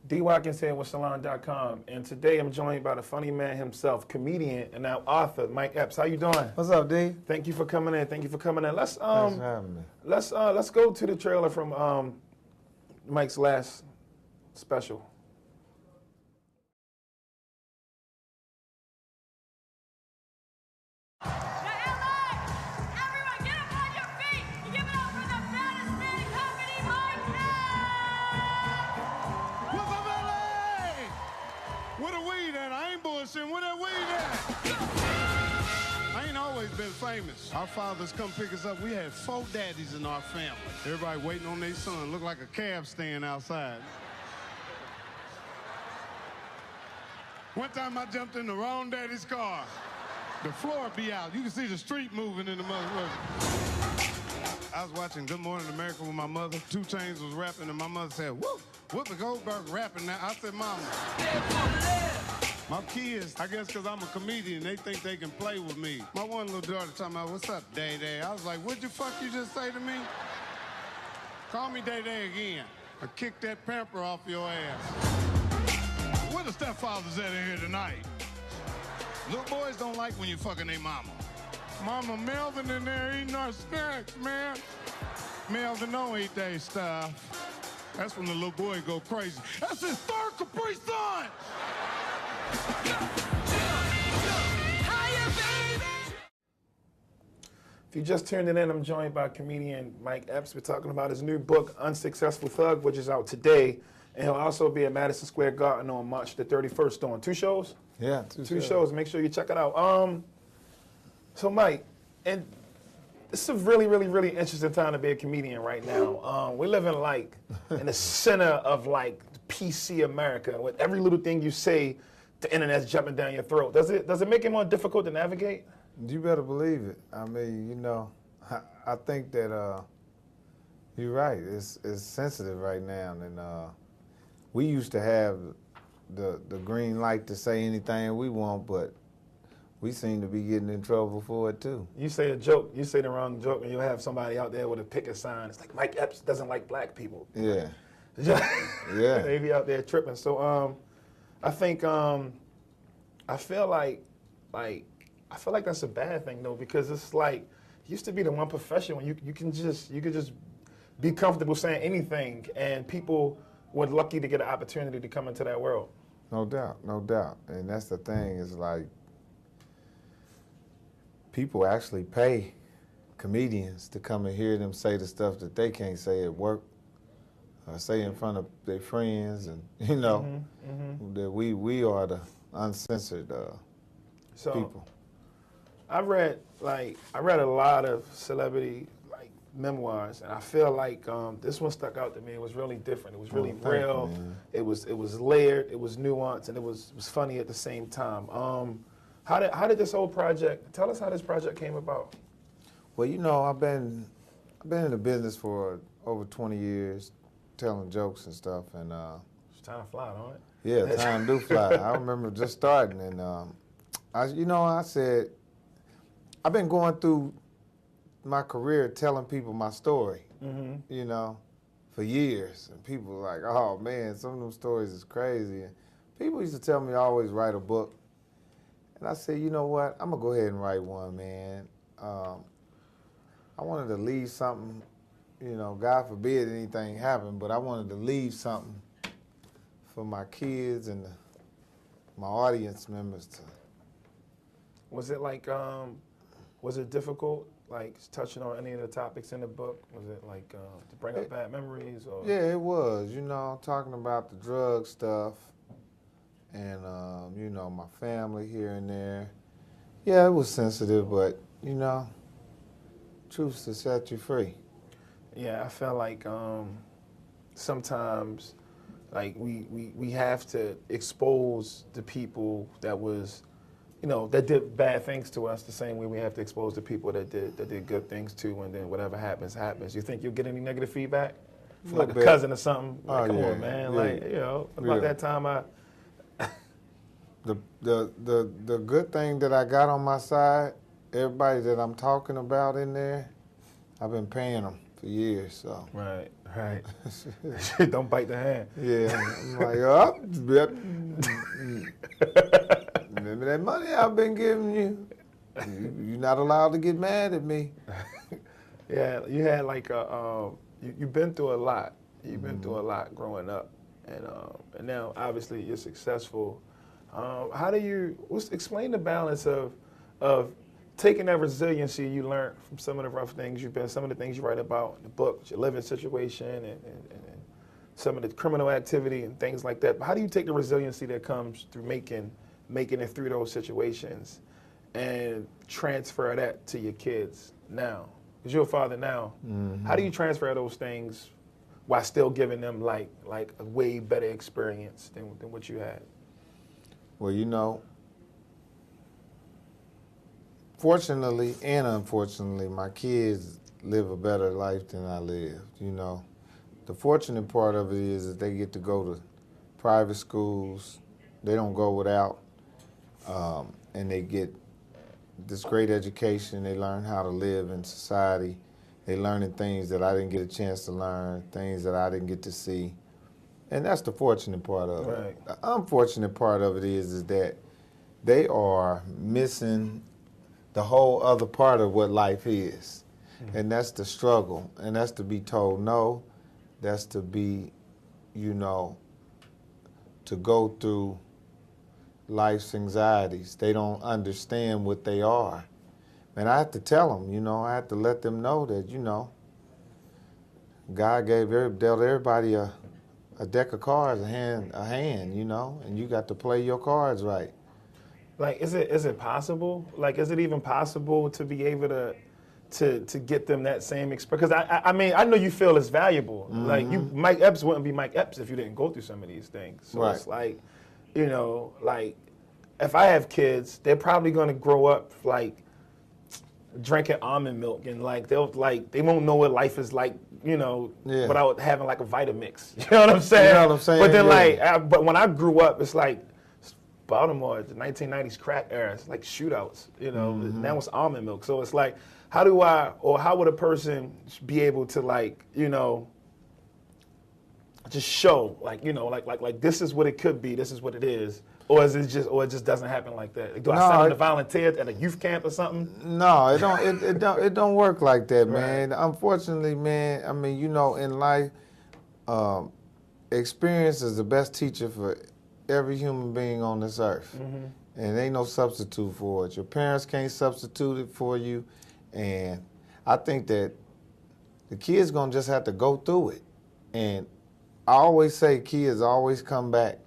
D. Watkins here with Salon.com, and today I'm joined by the funny man himself, comedian and now author, Mike Epps. How you doing? What's up, D? Thank you for coming in. Thank you for coming in. Thanks for having me. Let's go to the trailer from Mike's last special. Where the weed at? I ain't bullshitting. Where that weed at? I ain't always been famous. Our fathers come pick us up. We had 4 daddies in our family. Everybody waiting on their son. Look like a cab stand outside. One time I jumped in the wrong daddy's car. The floor be out. You can see the street moving in the motherfucker. I was watching Good Morning America with my mother. 2 Chainz was rapping, and my mother said, "Whoop, Whoopi Goldberg rapping now." I said, "Mama, my kids, I guess because I'm a comedian, they think they can play with me." My one little daughter talking about, "What's up, Day-Day?" I was like, "What'd you fuck you just say to me? Call me Day-Day again. Or kick that pamper off your ass." Where the stepfathers at in here tonight? Little boys don't like when you fucking their mama. Mama, Melvin in there eating our snacks, man. Melvin don't eat that stuff. That's when the little boy go crazy. That's his 3rd Capri Sun! If you just tuned in, I'm joined by comedian Mike Epps. We're talking about his new book, Unsuccessful Thug, which is out today. And he'll also be at Madison Square Garden on March the 31st doing 2 shows? Yeah, 2 shows. Make sure you check it out. So, Mike, and this is a really, really, really interesting time to be a comedian right now. We're living like in the center of like PC America. With every little thing you say, the internet's jumping down your throat. Does it make it more difficult to navigate? You better believe it. I mean, you know, I think that you're right. It's sensitive right now, and we used to have the green light to say anything we want, but we seem to be getting in trouble for it too. You say a joke, you say the wrong joke, and you'll have somebody out there with a picket sign. It's like Mike Epps doesn't like black people. Yeah. Yeah. They be out there tripping. So I think I feel like that's a bad thing though, because it's like it used to be the one profession when you could just be comfortable saying anything, and people were lucky to get an opportunity to come into that world. No doubt, no doubt. And that's the thing, is like people actually pay comedians to come and hear them say the stuff that they can't say at work, or say in front of their friends, and you know, that we are the uncensored people. I read a lot of celebrity memoirs, and I feel like this one stuck out to me. It was really different. It was really real. It was layered. It was nuanced, and it was funny at the same time. How did this whole project? Tell us how this project came about. Well, you know, I've been in the business for over 20 years, telling jokes and stuff, and it's time to fly, don't it? Yeah, time do fly. I remember just starting, and I said, I've been going through my career telling people my story, you know, for years, and people were like, "Oh man, some of them stories is crazy." And people used to tell me I always write a book, and I said, you know what, I'm gonna go ahead and write one, man. I wanted to leave something, you know, God forbid anything happened, but I wanted to leave something for my kids and my audience members to. Was it like, was it difficult, like touching on any of the topics in the book? Was it like to bring up bad memories? Or? Yeah, it was, you know, talking about the drug stuff and, you know, my family here and there. Yeah, it was sensitive, but, you know, truth's to set you free. Yeah, I feel like sometimes, like, we have to expose the people that was, you know, that did bad things to us the same way we have to expose the people that did good things too, and then whatever happens, happens. You think you'll get any negative feedback from like a cousin or something? Like, come on, man. Yeah. Like, you know, about that time The good thing that I got on my side, everybody that I'm talking about in there, I've been paying them. for years. So Right. Don't bite the hand. yeah, I'm like, oh, remember that money I've been giving you? You're not allowed to get mad at me. Yeah, you had like you've been through a lot. You've been through a lot growing up, and now obviously you're successful. How do you explain the balance of taking that resiliency you learned from some of the rough things some of the things you write about in the book, your living situation, and some of the criminal activity and things like that. But how do you take the resiliency that comes through making it through those situations and transfer that to your kids now? Because you're a father now. How do you transfer those things while still giving them like a way better experience than what you had? Well, you know, fortunately and unfortunately, my kids live a better life than I lived, you know. The fortunate part of it is that they get to go to private schools. They don't go without, and they get this great education. They learn how to live in society. They learning things that I didn't get a chance to learn, things that I didn't get to see. And that's the fortunate part of it. The unfortunate part of it is that they are missing the whole other part of what life is. And that's the struggle. And that's to be told no. That's to be, you know, to go through life's anxieties. They don't understand what they are. And I have to tell them, you know, I have to let them know that, you know, God dealt everybody a deck of cards, a hand, you know, and you got to play your cards right. Like, is it possible? Like, is it even possible to be able to get them that same experience? Because I mean, I know you feel it's valuable. Like, Mike Epps wouldn't be Mike Epps if you didn't go through some of these things. So it's like, you know, like, if I have kids, they're probably going to grow up like drinking almond milk, and like they won't know what life is like, you know, without having like a Vitamix. You know what I'm saying? You know what I'm saying? But then but when I grew up, it's like Baltimore, the 1990s crack era. It's like shootouts, you know. Now it's almond milk. So it's like, how would a person be able to, like, you know, just show, like, you know, like this is what it could be, this is what it is, or it just doesn't happen like that? Do I send them to volunteer at a youth camp or something? No, it don't work like that, man. Unfortunately, man. I mean, you know, in life, experience is the best teacher for every human being on this earth. And ain't no substitute for it. Your parents can't substitute it for you. And I think that the kids gonna just have to go through it. And I always say kids always come back,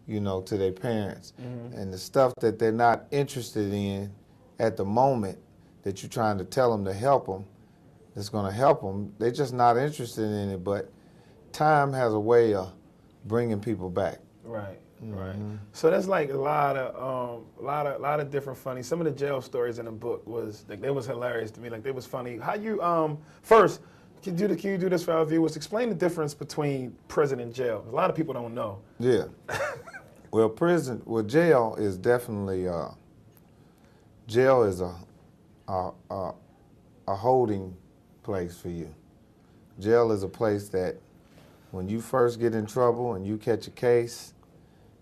you know, to their parents. And the stuff that they're not interested in at the moment that you're trying to tell them to help them, that's gonna help them, they're just not interested in it. But time has a way of bringing people back. Right. So that's like a lot of different funny. Some of the jail stories in the book was hilarious to me. Like, they was funny. How you first can you do this for our viewers? Explain the difference between prison and jail. A lot of people don't know. Yeah. Well, jail is definitely jail is a holding place for you. Jail is a place that when you first get in trouble and you catch a case,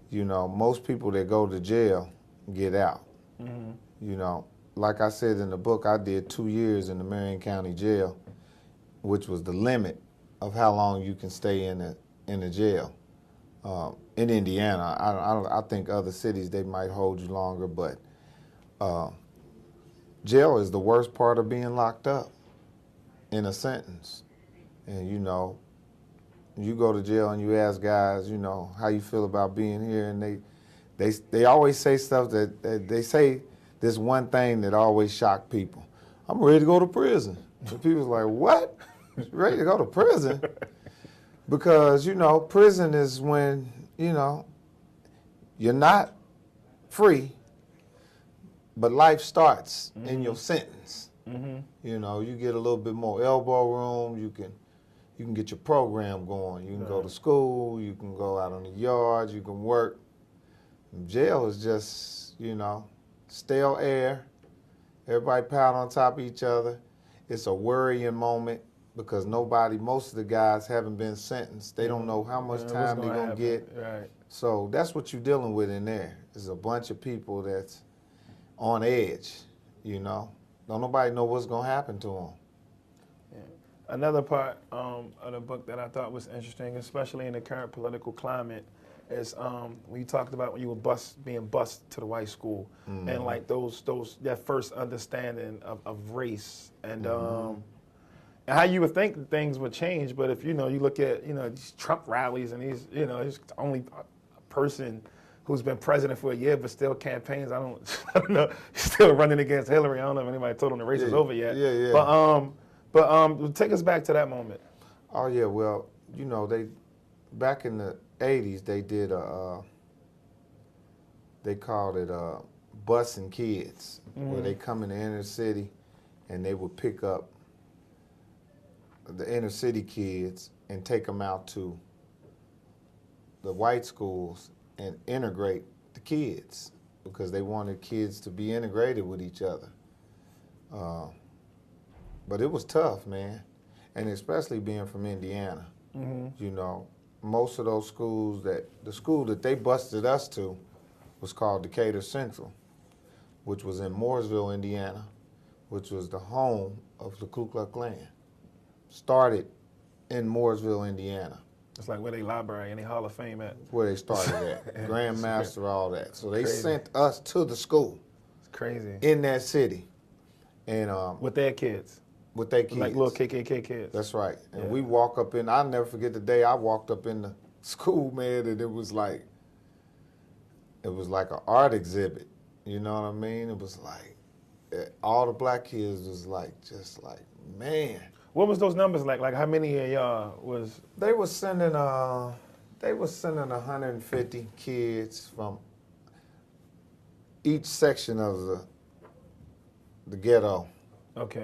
you know, most people that go to jail get out. You know, like I said in the book, I did 2 years in the Marion County Jail, which was the limit of how long you can stay in the jail. In Indiana, I think other cities, they might hold you longer, but jail is the worst part of being locked up in a sentence. And, you know, you go to jail and you ask guys, you know, how you feel about being here, and they always say stuff that they say this one thing that always shock people. I'm ready to go to prison. And people's like, what? Ready to go to prison? Because, you know, prison is when, you know, you're not free, but life starts in your sentence. You know, you get a little bit more elbow room, you can get your program going. You can go to school, you can go out on the yard, you can work. Jail is just, you know, stale air, everybody piled on top of each other. It's a worrying moment. because most of the guys haven't been sentenced. They don't know how much time they're going to get. Right. So that's what you're dealing with in there, is a bunch of people that's on edge, you know. Don't nobody know what's going to happen to them. Yeah. Another part of the book that I thought was interesting, especially in the current political climate, is when you talked about when you were being bused to the white school, and like that first understanding of race and how you would think things would change. But if you look at these Trump rallies and he's he's the only person who's been president for a year but still campaigns. I don't know. He's still running against Hillary. I don't know if anybody told him the race is over yet. Yeah. But take us back to that moment. Oh yeah, well, they back in the 80s they did they called it busing kids, where they come in the inner city and they would pick up the inner city kids and take them out to the white schools and integrate the kids, because they wanted kids to be integrated with each other. But it was tough, man, and especially being from Indiana. Most of those schools, the school that they busted us to was called Decatur Central, which was in Mooresville, Indiana, which was the home of the Ku Klux Klan. Started in Mooresville, Indiana. It's like where they library and they Hall of Fame at. Where they started at. Grandmaster, all that. So they sent us to the school. It's crazy. In that city. And with their kids. With their kids. Like little KKK kids. That's right. And we walk up in, I'll never forget the day I walked up in the school, man, and it was like an art exhibit. You know what I mean? It was like, all the black kids was like, just like, man. What was those numbers like? Like how many of y'all was? They were sending 150 kids from each section of the ghetto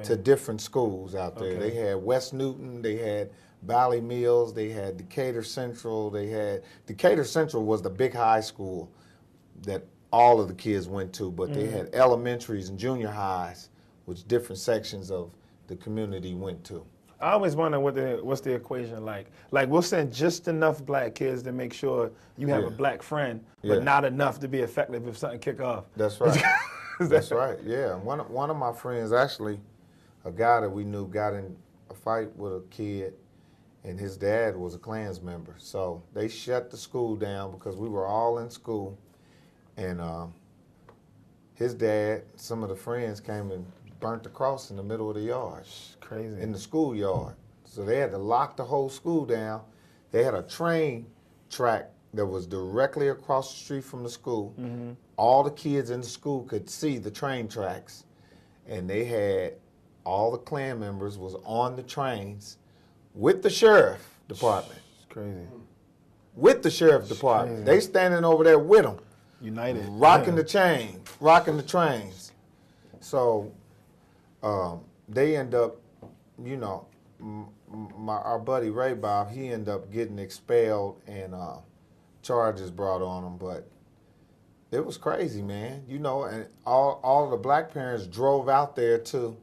to different schools out there. They had West Newton, they had Valley Mills, they had Decatur Central, Decatur Central was the big high school that all of the kids went to, but they had elementaries and junior highs, which different sections of the community went to. I always wonder what's the equation like. Like we'll send just enough black kids to make sure you have a black friend, but not enough to be effective if something kick off. That's right. That's right. Yeah. One of my friends, actually, a guy that we knew, got in a fight with a kid, and his dad was a Klans member. So they shut the school down because we were all in school, and his dad, some of the friends came and burnt the cross in the middle of the yard. Crazy. In the schoolyard. So they had to lock the whole school down. They had a train track that was directly across the street from the school. All the kids in the school could see the train tracks. And they had all the Klan members was on the trains with the sheriff department. It's crazy. With the sheriff department. They standing over there with them. United. Rocking the chain, rocking the trains. So they end up, our buddy Ray Bob, he ended up getting expelled and charges brought on him. But it was crazy, man. And all the black parents drove out there to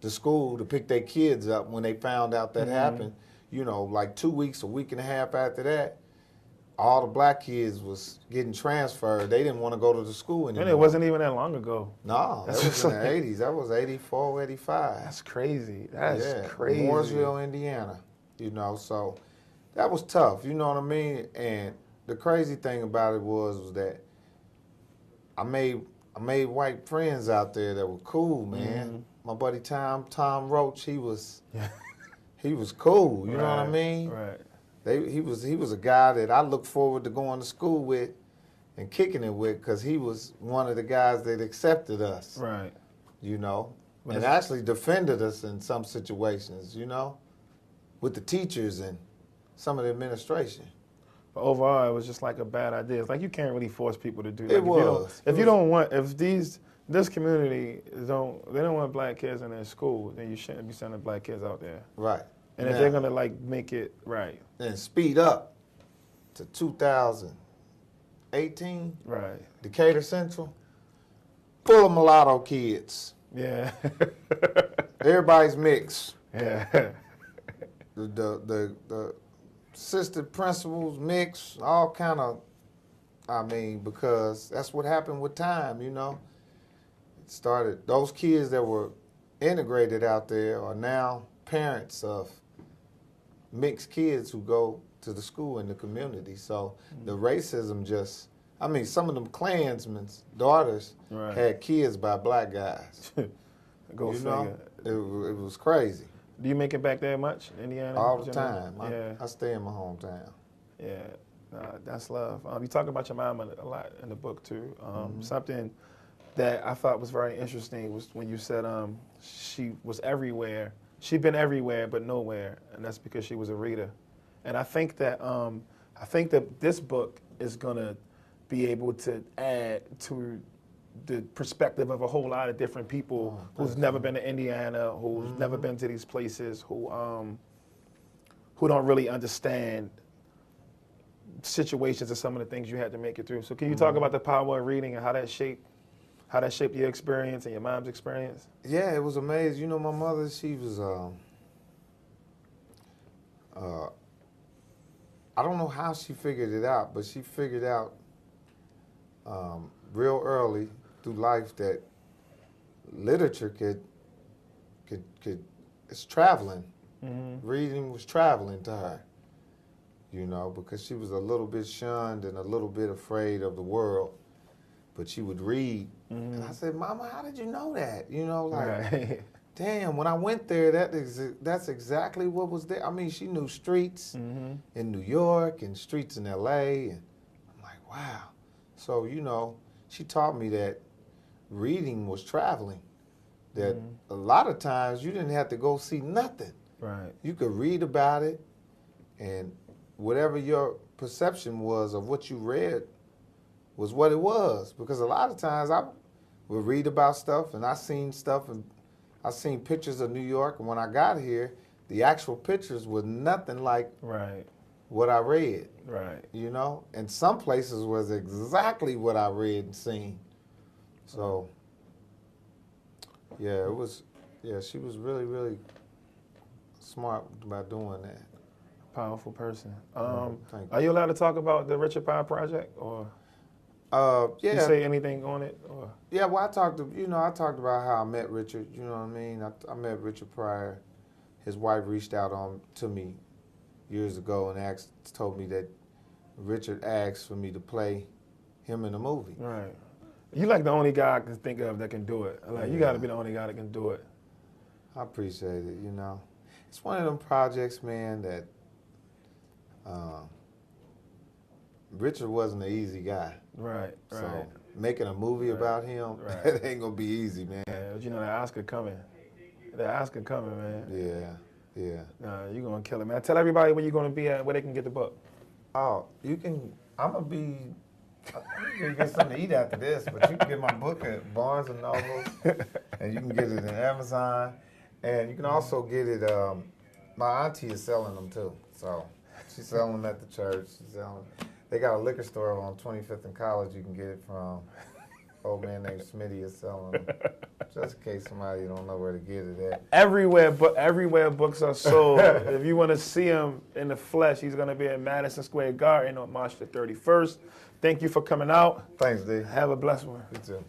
the school to pick their kids up when they found out that happened. Like 2 weeks, a week and a half after that, all the black kids was getting transferred. They didn't want to go to the school anymore. And it wasn't even that long ago. No, that was in the 80s. That was 84, 85. That's crazy. That's crazy. Mooresville, Indiana. So that was tough, you know what I mean? And the crazy thing about it was that I made white friends out there that were cool, man. My buddy Tom Roach, he was cool, you know what I mean? Right. He was a guy that I looked forward to going to school with and kicking it with, because he was one of the guys that accepted us. Right. And actually defended us in some situations, with the teachers and some of the administration. But overall, it was just like a bad idea. It's like you can't really force people to do that. If this community they don't want black kids in their school, then you shouldn't be sending black kids out there. Right. And if they're gonna make it right. And speed up to 2018. Right. Decatur Central, full of mulatto kids. Yeah. Everybody's mixed. Yeah. the assistant principals mix, all kind of, because that's what happened with time, you know. It started, those kids that were integrated out there are now parents of mixed kids who go to the school in the community. So the racism just, some of them Klansmen's daughters had kids by black guys. Go figure. It was crazy. Do you make it back there much, Indiana? All the time. Yeah. I stay in my hometown. Yeah, that's love. You talk about your mom a lot in the book too. Something that I thought was very interesting was when you said she was everywhere. She'd been everywhere but nowhere, and that's because she was a reader. And I think that this book is gonna be able to add to the perspective of a whole lot of different people who's never been to Indiana, who's never been to these places, who don't really understand situations and some of the things you had to make it through. So can you talk about the power of reading and how that shaped your experience and your mom's experience? Yeah, it was amazing. You know, my mother, she was I don't know how she figured it out, but she figured out real early through life that literature it's traveling. Reading was traveling to her, you know, because she was a little bit shunned and a little bit afraid of the world, but she would read. And I said, Mama, how did you know that? You know, like, damn, when I went there, that's exactly what was there. She knew streets in New York and streets in L.A., and I'm like, wow. So, you know, she taught me that reading was traveling, that a lot of times you didn't have to go see nothing. Right. You could read about it, and whatever your perception was of what you read was what it was. Because a lot of times I would read about stuff, and I seen stuff, and I seen pictures of New York, and when I got here, the actual pictures were nothing like what I read. Right. You know? And some places was exactly what I read and seen. So, yeah, she was really, really smart about doing that. Powerful person. Thank you. Are you allowed to talk about the Richard Pryor project, or yeah? You say anything on it, or? Yeah, well, I talked about how I met Richard. You know what I mean? I met Richard Pryor. His wife reached out to me years ago and told me that Richard asked for me to play him in a movie. Right. You like the only guy I can think of that can do it. Like, you got to be the only guy that can do it. I appreciate it. You know, it's one of them projects, man, that Richard wasn't an easy guy. Right. So making a movie about him, that ain't gonna be easy, man. Yeah, but you know, the Oscar coming. The Oscar coming, man. Yeah. Nah, you gonna kill it, man. Tell everybody where you're gonna be at, where they can get the book. Oh, I'm gonna get something to eat after this, but you can get my book at Barnes and Noble, and you can get it in Amazon, and you can also get it. My auntie is selling them too, so she's selling them at the church. They got a liquor store on 25th and College. You can get it from. Old man named Smitty is selling them, just in case somebody don't know where to get it at. Everywhere books are sold. If you want to see him in the flesh, he's going to be at Madison Square Garden on March the 31st. Thank you for coming out. Thanks, D. Have a blessed one. You too.